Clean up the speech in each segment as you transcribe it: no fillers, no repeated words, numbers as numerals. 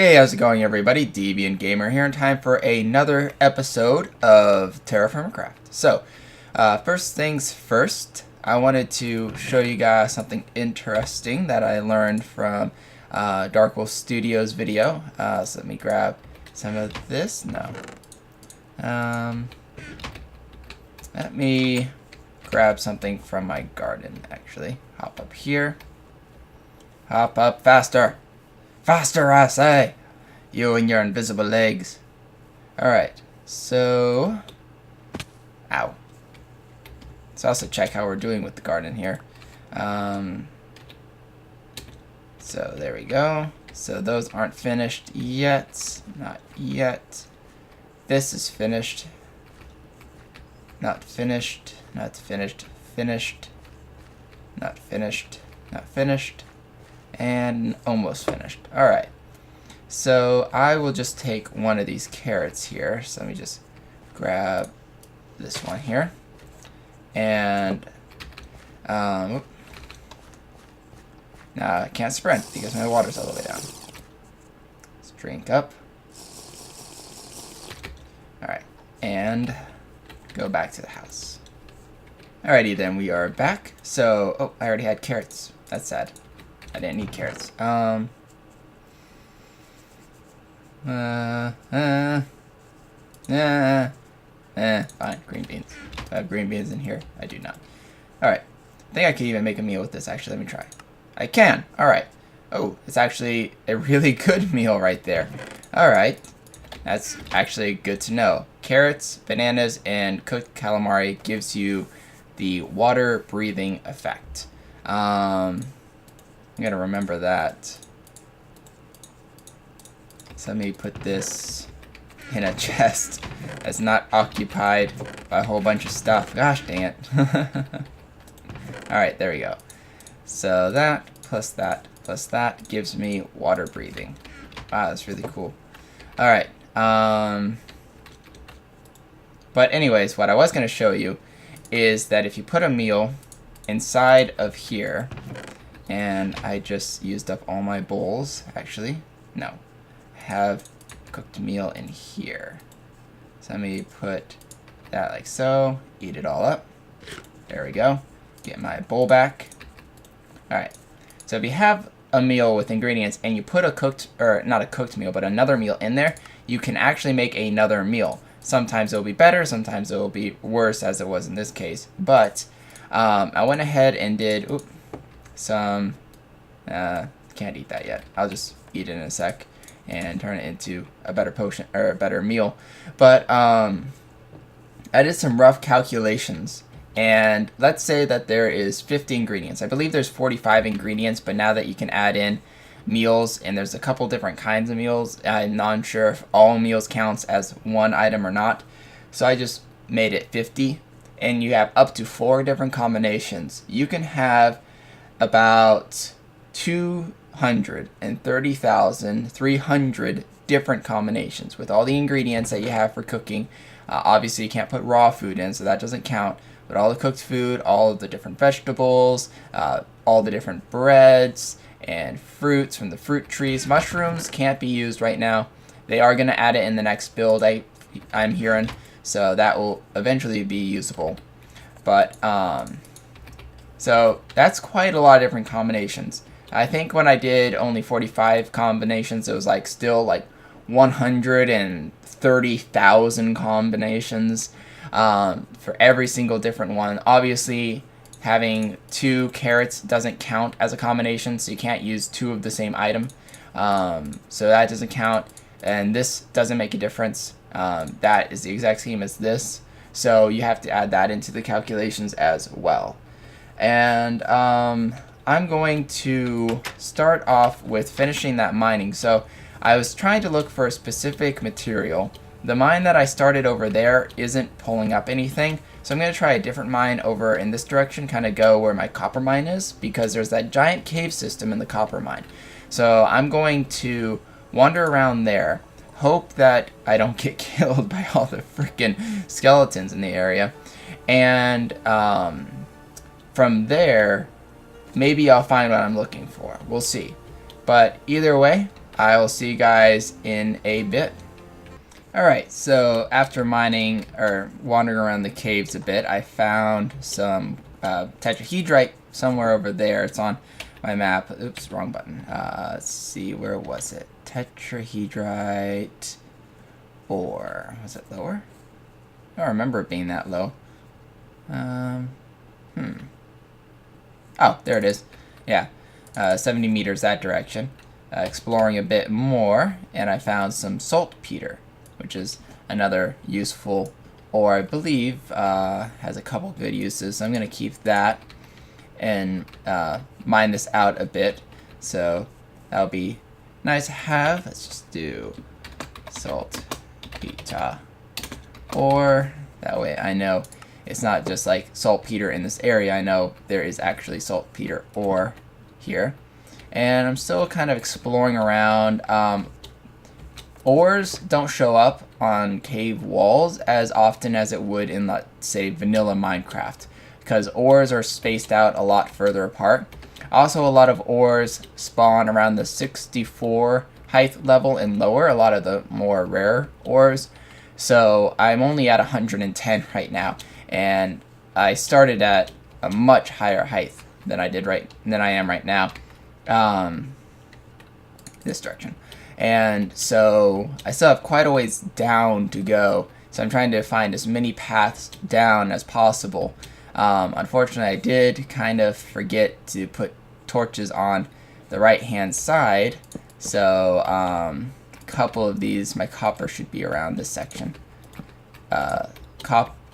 Hey, how's it going everybody? DeviantGamer here in time for another episode of TerraFirmaCraft. So, first things first, I wanted to show you guys something interesting that I learned from Dark Wolf Studios video. So let me grab some of this. Let me grab something from my garden, actually. Hop up here. Hop up faster. Faster, I say! You and your invisible legs. Alright, so... Ow. Let's also check how we're doing with the garden here. So there we go. So those aren't finished yet. Not yet. This is finished. Not finished. Not finished. Finished. Not finished. Not finished. And almost finished. Alright, so I will just take one of these carrots here. So let me just grab this one here. And now I can't sprint because my water's all the way down. Let's drink up. Alright, and go back to the house. Alrighty then, we are back. So, oh, I already had carrots. That's sad. I didn't need carrots. Fine, green beans. Do I have green beans in here? I do not. Alright. I think I could even make a meal with this, actually. Let me try. I can! Alright. Oh, it's actually a really good meal right there. Alright. That's actually good to know. Carrots, bananas, and cooked calamari gives you the water breathing effect. I'm gonna remember that. So let me put this in a chest that's not occupied by a whole bunch of stuff. Gosh dang it. Alright, there we go. So that plus that gives me water breathing. Wow, that's really cool. Alright. But anyways, what I was gonna show you is that if you put a meal inside of here, and I just used up all my bowls, actually. No. I have cooked meal in here. So let me put that like so. Eat it all up. There we go. Get my bowl back. Alright. So if you have a meal with ingredients and you put a cooked, or not a cooked meal, but another meal in there, you can actually make another meal. Sometimes it'll be better, sometimes it'll be worse, as it was in this case. But I went ahead and did... Oops, some can't eat that yet. I'll just eat it in a sec and turn it into a better potion or a better meal. But I did some rough calculations, and let's say that there is 50 ingredients. I believe there's 45 ingredients, but now that you can add in meals, and there's a couple different kinds of meals, I'm not sure if all meals counts as one item or not. So I just made it 50, and you have up to 4 different combinations. You can have about 230,300 different combinations with all the ingredients that you have for cooking. Obviously, you can't put raw food in, so that doesn't count. But all the cooked food, all of the different vegetables, all the different breads and fruits from the fruit trees. Mushrooms can't be used right now. They are going to add it in the next build, I'm hearing, so that will eventually be usable. But so that's quite a lot of different combinations. I think when I did only 45 combinations, it was like still like 130,000 combinations for every single different one. Obviously, having 2 carrots doesn't count as a combination, so you can't use 2 of the same item. So that doesn't count, and this doesn't make a difference. That is the exact same as this, so you have to add that into the calculations as well. And I'm going to start off with finishing that mining. So I was trying to look for a specific material. The mine that I started over there isn't pulling up anything, so I'm going to try a different mine over in this direction, kind of go where my copper mine is, because there's that giant cave system in the copper mine. So I'm going to wander around there, hope that I don't get killed by all the freaking skeletons in the area, and from there, maybe I'll find what I'm looking for. We'll see. But either way, I will see you guys in a bit. Alright, so after mining or wandering around the caves a bit, I found some tetrahedrite somewhere over there. It's on my map. Oops, wrong button. Let's see, where was it? Tetrahedrite ore. Was it lower? I don't remember it being that low. Oh, there it is. Yeah, 70 meters that direction. Exploring a bit more, and I found some saltpeter, which is another useful ore, I believe. Has a couple good uses, so I'm going to keep that and mine this out a bit. So that'll be nice to have. Let's just do saltpeter ore. That way I know it's not just like saltpeter in this area. I know there is actually saltpeter ore here. And I'm still kind of exploring around. Ores don't show up on cave walls as often as it would in, let's say, vanilla Minecraft, because ores are spaced out a lot further apart. Also, a lot of ores spawn around the 64 height level and lower, a lot of the more rare ores. So I'm only at 110 right now, and I started at a much higher height than I am right now. This direction. And so I still have quite a ways down to go, so I'm trying to find as many paths down as possible. Unfortunately, I did kind of forget to put torches on the right hand side, so a couple of these, my copper should be around this section.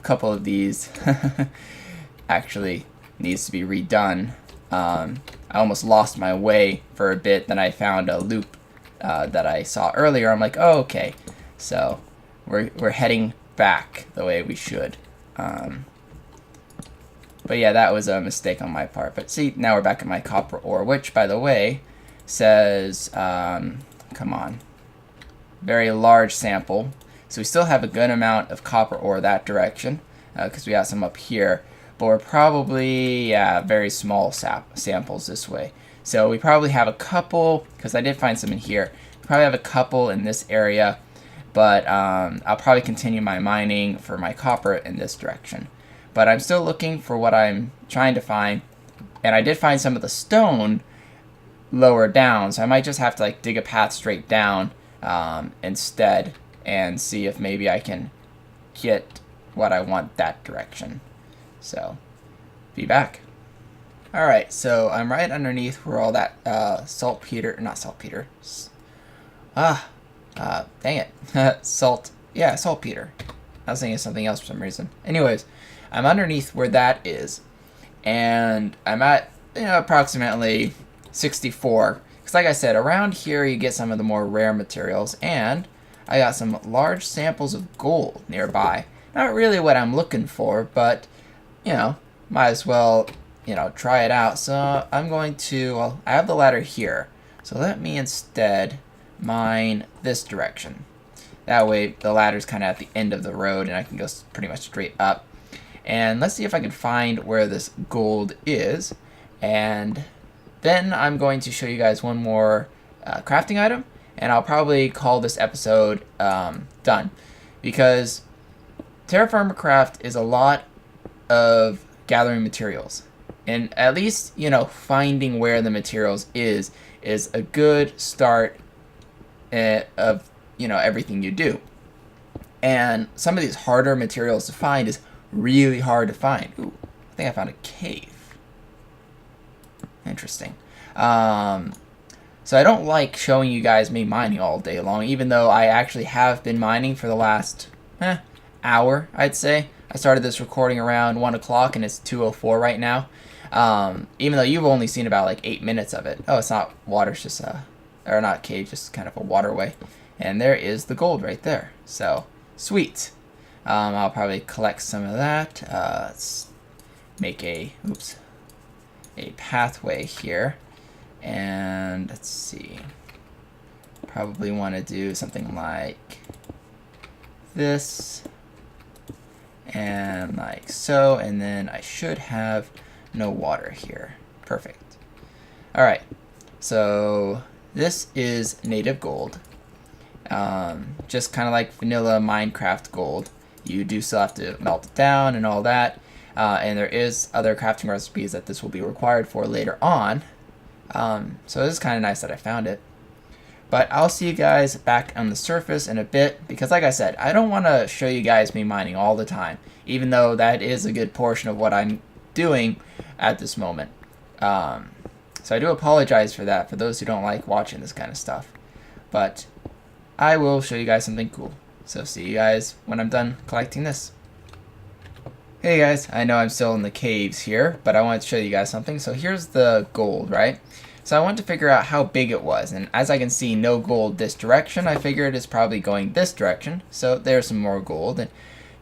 Couple of these actually needs to be redone. I almost lost my way for a bit, then I found a loop that I saw earlier. I'm like, oh, okay, so we're heading back the way we should. But yeah, that was a mistake on my part. But see, now we're back at my copper ore, which, by the way, says, come on, very large sample. So we still have a good amount of copper ore that direction, because we got some up here. But we're probably, yeah, very small samples this way. So we probably have a couple, because I did find some in here. We probably have a couple in this area, but I'll probably continue my mining for my copper in this direction. But I'm still looking for what I'm trying to find, and I did find some of the stone lower down, so I might just have to like dig a path straight down instead, and see if maybe I can get what I want that direction. So, be back. Alright, so I'm right underneath where all that saltpeter, not saltpeter, dang it, saltpeter. I was thinking of something else for some reason. Anyways, I'm underneath where that is, and I'm at, approximately 64. Because like I said, around here you get some of the more rare materials, and I got some large samples of gold nearby. Not really what I'm looking for, but, might as well, try it out. So I'm going to, well, I have the ladder here, so let me instead mine this direction. That way the ladder's kind of at the end of the road, and I can go pretty much straight up. And let's see if I can find where this gold is, and then I'm going to show you guys one more crafting item, and I'll probably call this episode done, because TerraFirmaCraft is a lot of gathering materials, and at least finding where the materials is a good start of everything you do. And some of these harder materials to find is really hard to find. Ooh, I think I found a cave. Interesting. So I don't like showing you guys me mining all day long, even though I actually have been mining for the last hour, I'd say. I started this recording around 1 o'clock, and it's 2:04 right now. Even though you've only seen about like 8 minutes of it. Oh, it's not water, it's just or not cave, just kind of a waterway. And there is the gold right there. So, sweet. I'll probably collect some of that. Let's make a pathway here. And let's see. Probably want to do something like this. And like so. And then I should have no water here. Perfect. Alright. So this is native gold. Just kind of like vanilla Minecraft gold. You do still have to melt it down and all that. And there is other crafting recipes that this will be required for later on. So this is kind of nice that I found it. But I'll see you guys back on the surface in a bit, because like I said, I don't want to show you guys me mining all the time, even though that is a good portion of what I'm doing at this moment. So I do apologize for that, for those who don't like watching this kind of stuff. But I will show you guys something cool. So see you guys when I'm done collecting this. Hey guys, I know I'm still in the caves here, but I wanted to show you guys something. So here's the gold, right? So I wanted to figure out how big it was, and as I can see no gold this direction, I figured it's probably going this direction. So there's some more gold, and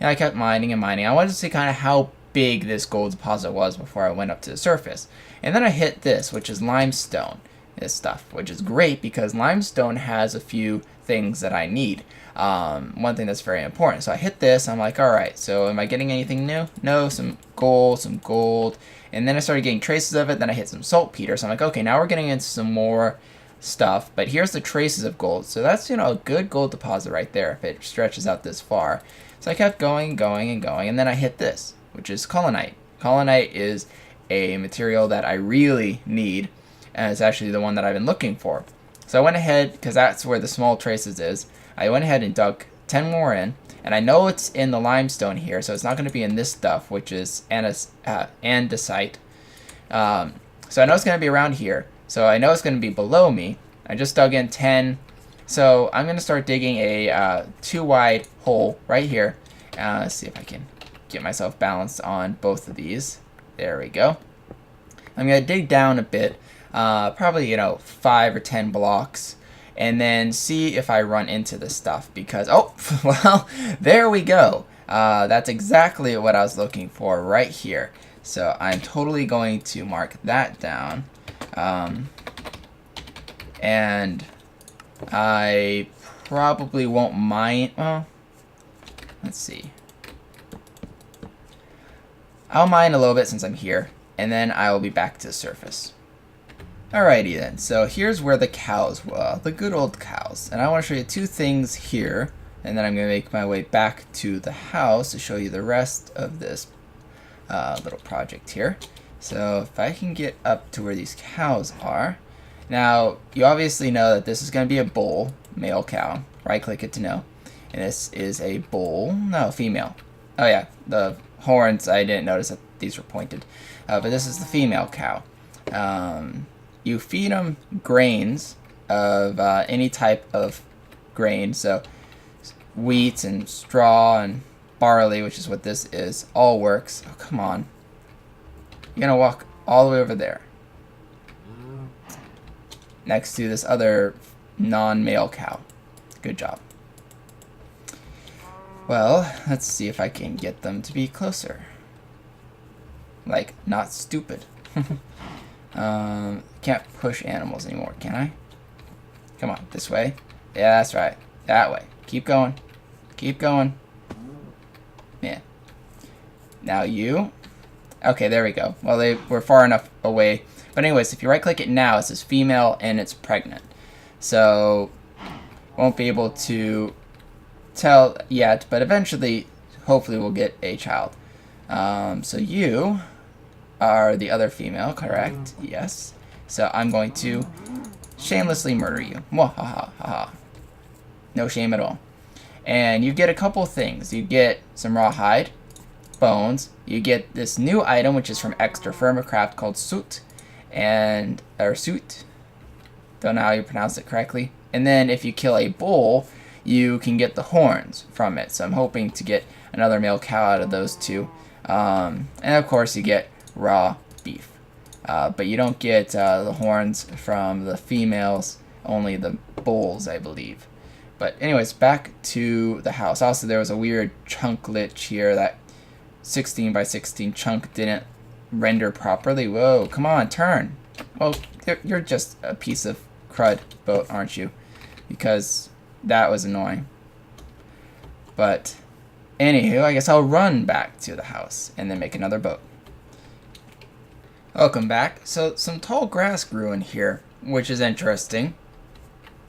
I kept mining and mining. I wanted to see kind of how big this gold deposit was before I went up to the surface. And then I hit this, which is limestone, this stuff, which is great because limestone has a few things that I need. One thing that's very important. So I hit this, I'm like, alright, so am I getting anything new? No, some gold. And then I started getting traces of it, then I hit some saltpeter. So I'm like, okay, now we're getting into some more stuff. But here's the traces of gold. So that's, a good gold deposit right there if it stretches out this far. So I kept going, and then I hit this, which is colonite. Colonite is a material that I really need, and it's actually the one that I've been looking for. So I went ahead, because that's where the small traces is, I went ahead and dug 10 more in, and I know it's in the limestone here, so it's not going to be in this stuff, which is andesite. So I know it's going to be around here, so I know it's going to be below me. I just dug in 10, so I'm going to start digging a 2-wide hole right here. Let's see if I can get myself balanced on both of these. There we go. I'm going to dig down a bit, probably 5 or 10 blocks, and then see if I run into this stuff, because well, there we go. That's exactly what I was looking for right here. So I'm totally going to mark that down, and I probably won't mine. Well, let's see. I'll mine a little bit since I'm here, and then I will be back to the surface. Alrighty then, so here's where the cows were, the good old cows. And I want to show you 2 things here, and then I'm going to make my way back to the house to show you the rest of this little project here. So if I can get up to where these cows are. Now, you obviously know that this is going to be a bull, male cow. Right click it to know. And this is a bull, no, female. Oh yeah, the horns, I didn't notice that these were pointed. But this is the female cow. You feed them grains of any type of grain, so wheat and straw and barley, which is what this is, all works. Oh, come on. You're going to walk all the way over there, next to this other non-male cow. Good job. Well, let's see if I can get them to be closer. Like, not stupid. Can't push animals anymore, can I? Come on, this way. Yeah, that's right. That way. Keep going. Keep going. Yeah. Now you. Okay, there we go. Well, they were far enough away. But anyways, if you right-click it now, it says female and it's pregnant. So, won't be able to tell yet, but eventually, hopefully we'll get a child. So you are the other female, correct? Yes. So I'm going to shamelessly murder you. Mwahaha. No shame at all. And you get a couple things. You get some rawhide, bones. You get this new item, which is from TerraFirmaCraft called soot, or soot. Don't know how you pronounce it correctly. And then if you kill a bull, you can get the horns from it. So I'm hoping to get another male cow out of those 2. And of course you get raw beef. But you don't get the horns from the females, only the bulls, I believe. But anyways, back to the house. Also, there was a weird chunk glitch here. That 16 by 16 chunk didn't render properly. Whoa, come on, turn. Well, you're just a piece of crud boat, aren't you? Because that was annoying. But anywho, I guess I'll run back to the house and then make another boat. Welcome back. So some tall grass grew in here, which is interesting.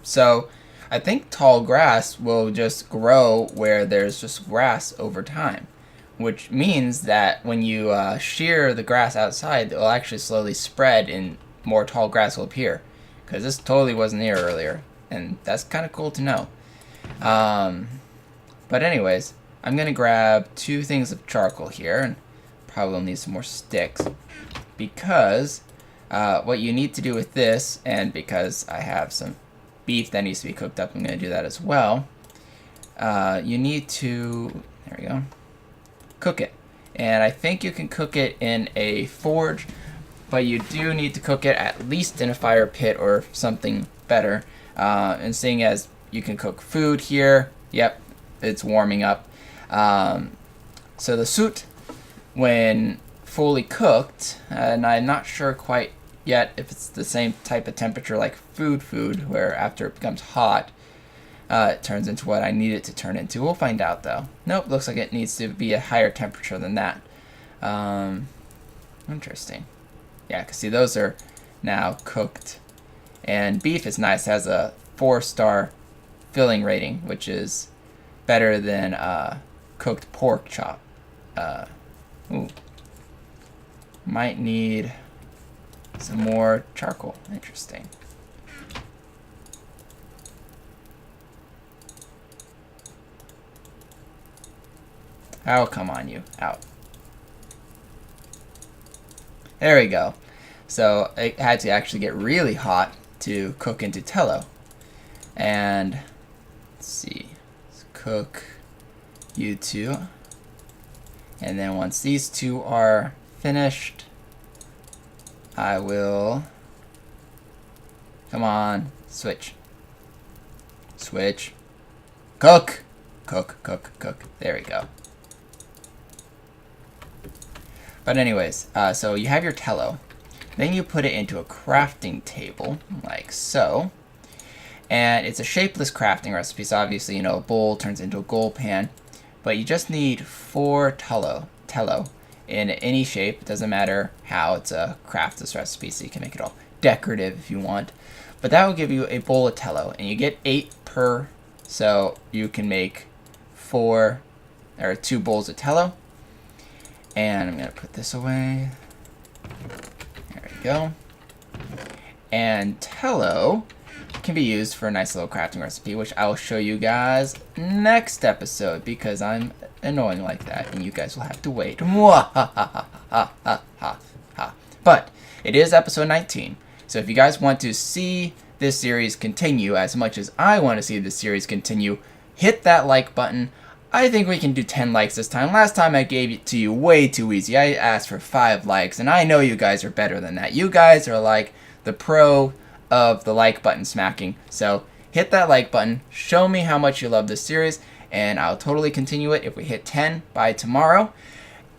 So I think tall grass will just grow where there's just grass over time, which means that when you shear the grass outside, it will actually slowly spread and more tall grass will appear. Because this totally wasn't here earlier, and that's kind of cool to know. But anyways, I'm going to grab 2 things of charcoal here, and probably will need some more sticks, because what you need to do with this, and because I have some beef that needs to be cooked up, I'm going to do that as well. You need to, there we go, cook it. And I think you can cook it in a forge, but you do need to cook it at least in a fire pit or something better. And seeing as you can cook food here, yep, it's warming up. So the soot, when fully cooked, and I'm not sure quite yet if it's the same type of temperature like food, where after it becomes hot, it turns into what I need it to turn into. We'll find out though. Nope, looks like it needs to be a higher temperature than that. Interesting. Yeah, because see, those are now cooked. And beef is nice. It has a 4-star filling rating, which is better than cooked pork chop. Ooh. Might need some more charcoal. Interesting. Oh, come on, you. Out. There we go. So it had to actually get really hot to cook into tallow. And let's see. Let's cook you 2. And then once these 2 are finished, I will, come on, switch. Switch. Cook! Cook, cook, cook. There we go. But anyways, so you have your tallow. Then you put it into a crafting table, like so. And it's a shapeless crafting recipe, so obviously, you know, a bowl turns into a gold pan. But you just need 4 tallow in any shape. It doesn't matter how, it's a craftless recipe, so you can make it all decorative if you want. But that will give you a bowl of tallow, and you get 8 per, so you can make 2 bowls of tallow. And I'm going to put this away. There we go. And tallow can be used for a nice little crafting recipe, which I will show you guys next episode, because I'm annoying like that, and you guys will have to wait. But it is episode 19, so if you guys want to see this series continue as much as I want to see this series continue, hit that like button. I think we can do 10 likes this time. Last time I gave it to you way too easy. I asked for 5 likes, and I know you guys are better than that. You guys are like the pro of the like button smacking. So hit that like button, show me how much you love this series, and I'll totally continue it if we hit 10 by tomorrow.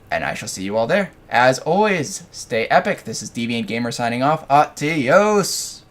And I shall see you all there. As always, stay epic. This is DeviantGamer signing off. Adios!